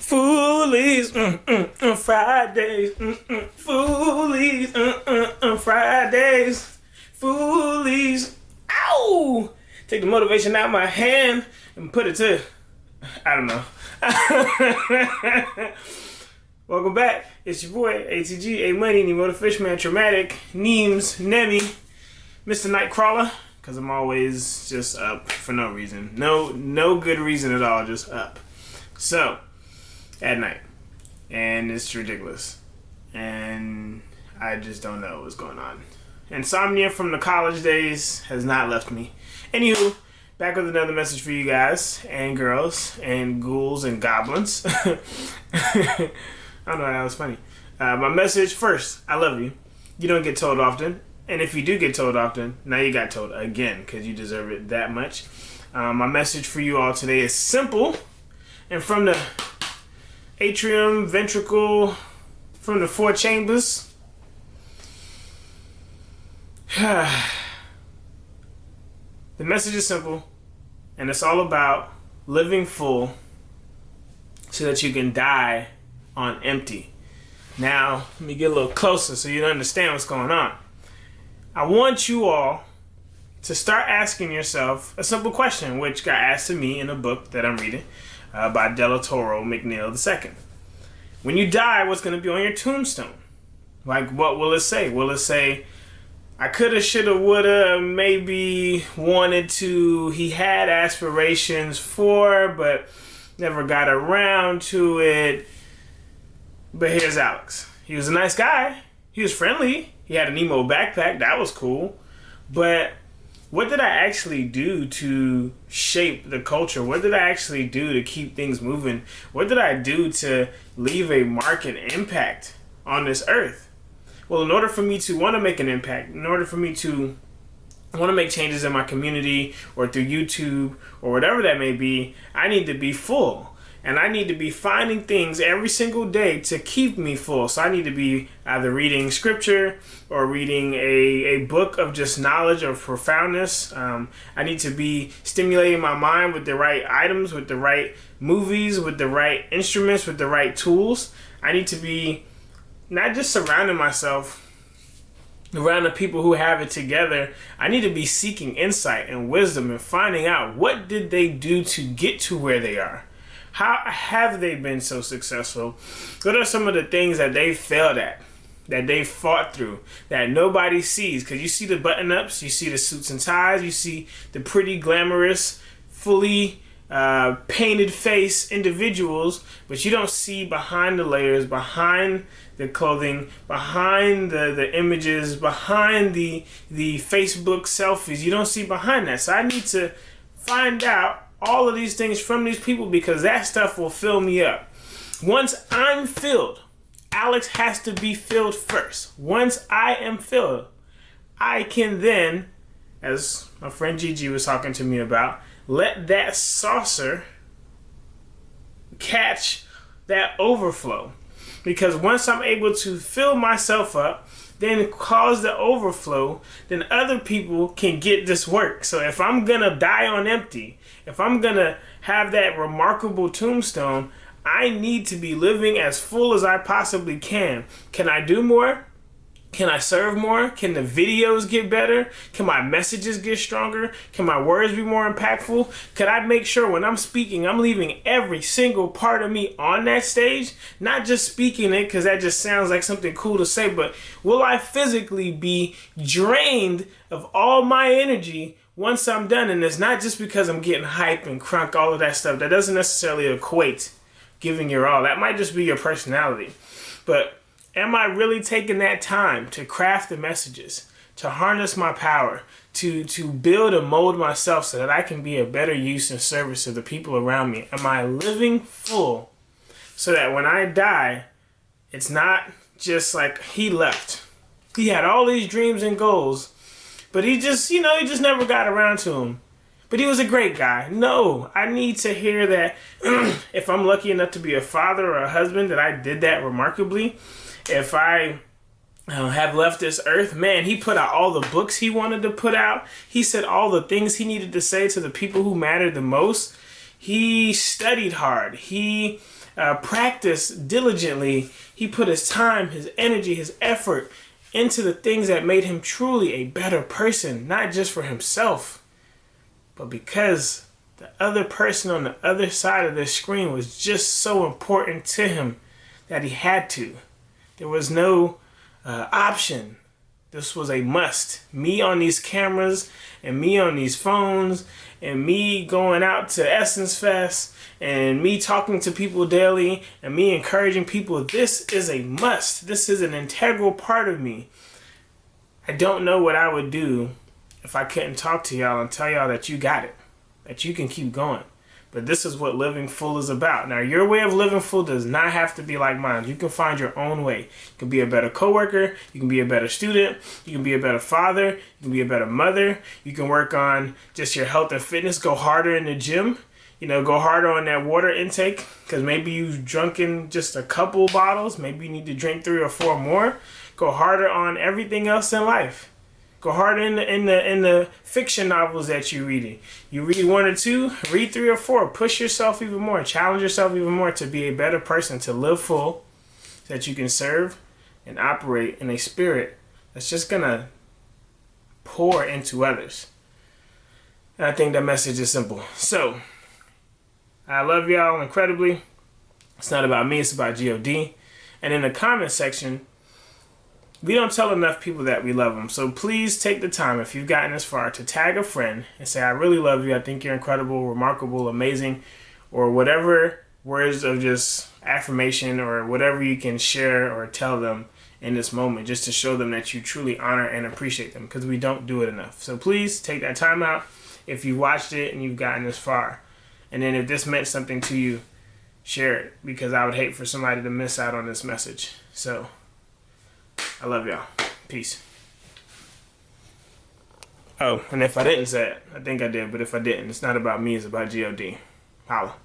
Foolies, Fridays, Foolies, Fridays, Foolies. Ow! Take the motivation out of my hand and put it to, I don't know. Welcome back. It's your boy, ATG, A-Money, Nemo the Fishman, Traumatic, Neems, Nemi, Mr. Nightcrawler, because I'm always just up for no reason. No good reason at all, just up. So, at night. And it's ridiculous. And I just don't know what's going on. Insomnia from the college days has not left me. Anywho, back with another message for you guys and girls and ghouls and goblins. I don't know, that was funny. My message first, I love you. You don't get told often. And if you do get told often, now you got told again because you deserve it that much. My message for you all today is simple. And from the atrium, ventricle, from the four chambers. The message is simple. And it's all about living full so that you can die on empty. Now, let me get a little closer so you understand what's going on. I want you all to start asking yourself a simple question, which got asked to me in a book that I'm reading by Delatorro McNeal II. When you die, what's going to be on your tombstone? Like, what will it say? Will it say, I coulda, shoulda, woulda, maybe wanted to, he had aspirations for, but never got around to it. But here's Alex. He was a nice guy. He was friendly. He had an emo backpack. That was cool. But what did I actually do to shape the culture? What did I actually do to keep things moving? What did I do to leave a mark and impact on this earth? Well, in order for me to want to make an impact, in order for me to want to make changes in my community or through YouTube or whatever that may be, I need to be full. And I need to be finding things every single day to keep me full. So I need to be either reading scripture or reading a book of just knowledge or profoundness. I need to be stimulating my mind with the right items, with the right movies, with the right instruments, with the right tools. I need to be not just surrounding myself around the people who have it together. I need to be seeking insight and wisdom and finding out what did they do to get to where they are. How have they been so successful? What are some of the things that they failed at, that they fought through, that nobody sees? Because you see the button-ups, you see the suits and ties, you see the pretty, glamorous, fully painted face individuals, but you don't see behind the layers, behind the clothing, behind the images, behind the Facebook selfies. You don't see behind that. So I need to find out all of these things from these people because that stuff will fill me up. Once I'm filled, Alex has to be filled first. Once I am filled, I can then, as my friend Gigi was talking to me about, let that saucer catch that overflow. Because once I'm able to fill myself up, then cause the overflow, then other people can get this work. So if I'm gonna die on empty, if I'm gonna have that remarkable tombstone, I need to be living as full as I possibly can. Can I do more? Can I serve more? Can the videos get better? Can my messages get stronger? Can my words be more impactful? Can I make sure when I'm speaking, I'm leaving every single part of me on that stage? Not just speaking it because that just sounds like something cool to say, but will I physically be drained of all my energy once I'm done? And it's not just because I'm getting hype and crunk, all of that stuff. That doesn't necessarily equate giving your all. That might just be your personality. But am I really taking that time to craft the messages, to harness my power, to build and mold myself so that I can be a better use and service to the people around me? Am I living full so that when I die, it's not just like he left. He had all these dreams and goals, but he just never got around to them. But he was a great guy. No, I need to hear that if I'm lucky enough to be a father or a husband, that I did that remarkably. If I have left this earth, man, he put out all the books he wanted to put out. He said all the things he needed to say to the people who mattered the most. He studied hard. He practiced diligently. He put his time, his energy, his effort into the things that made him truly a better person, not just for himself, but because the other person on the other side of the screen was just so important to him that he had to. There was no option. This was a must. Me on these cameras and me on these phones and me going out to Essence Fest and me talking to people daily and me encouraging people. This is a must. This is an integral part of me. I don't know what I would do if I couldn't talk to y'all and tell y'all that you got it, that you can keep going. But this is what living full is about. Now, your way of living full does not have to be like mine. You can find your own way. You can be a better coworker. You can be a better student. You can be a better father. You can be a better mother. You can work on just your health and fitness. Go harder in the gym. You know, go harder on that water intake, because maybe you've drunken just a couple bottles. Maybe you need to drink 3 or 4 more. Go harder on everything else in life. Go harder in the fiction novels that you're reading. You read 1 or 2, read 3 or 4. Push yourself even more. Challenge yourself even more to be a better person, to live full, so that you can serve and operate in a spirit that's just going to pour into others. And I think that message is simple. So, I love y'all incredibly. It's not about me, it's about God. And in the comment section, we don't tell enough people that we love them. So please take the time, if you've gotten this far, to tag a friend and say, I really love you. I think you're incredible, remarkable, amazing, or whatever words of just affirmation or whatever you can share or tell them in this moment, just to show them that you truly honor and appreciate them, because we don't do it enough. So please take that time out if you watched it and you've gotten this far. And then if this meant something to you, share it, because I would hate for somebody to miss out on this message. So, I love y'all. Peace. Oh, and if I didn't say it, I think I did, but if I didn't, it's not about me, it's about God. Holla.